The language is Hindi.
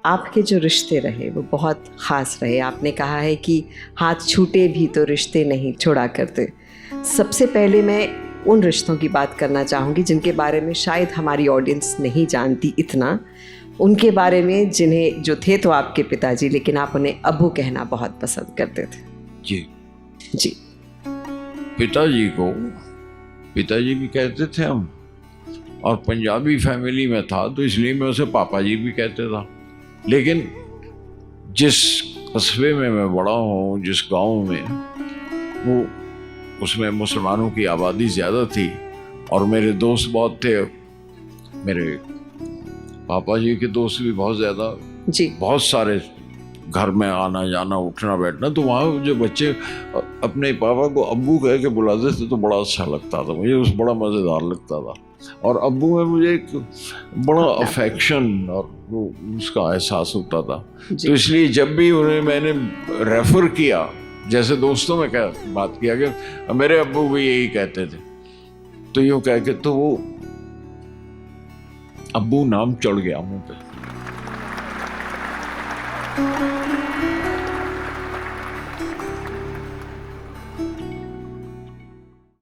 आपके जो रिश्ते रहे वो बहुत ख़ास रहे। आपने कहा है कि हाथ छूटे भी तो रिश्ते नहीं छोड़ा करते। सबसे पहले मैं उन रिश्तों की बात करना चाहूँगी जिनके बारे में शायद हमारी ऑडियंस नहीं जानती इतना, उनके बारे में जिन्हें जो थे तो आपके पिताजी, लेकिन आप उन्हें अब्बू कहना बहुत पसंद करते थे। जी जी। पिताजी भी कहते थे हम, और पंजाबी फैमिली में था तो इसलिए मैं उसे पापा जी भी कहते था। लेकिन जिस कस्बे में मैं बड़ा हूँ, जिस गांव में, वो उसमें मुसलमानों की आबादी ज़्यादा थी और मेरे दोस्त बहुत थे। मेरे पापा जी के दोस्त भी बहुत ज़्यादा, जी। बहुत सारे, घर में आना जाना उठना बैठना। तो वहाँ जो बच्चे अपने पापा को अब्बू कह के बुलाते थे तो बड़ा अच्छा लगता था मुझे, उस बड़ा मज़ेदार लगता था। और अब्बू में मुझे एक बड़ा अफेक्शन और वो उसका एहसास होता था। तो इसलिए जब भी उन्हें मैंने रेफ़र किया, जैसे दोस्तों में क्या बात किया कि मेरे अब्बू भी यही कहते थे, तो यूँ कह के तो वो अब्बू नाम चढ़ गया मुँह पे।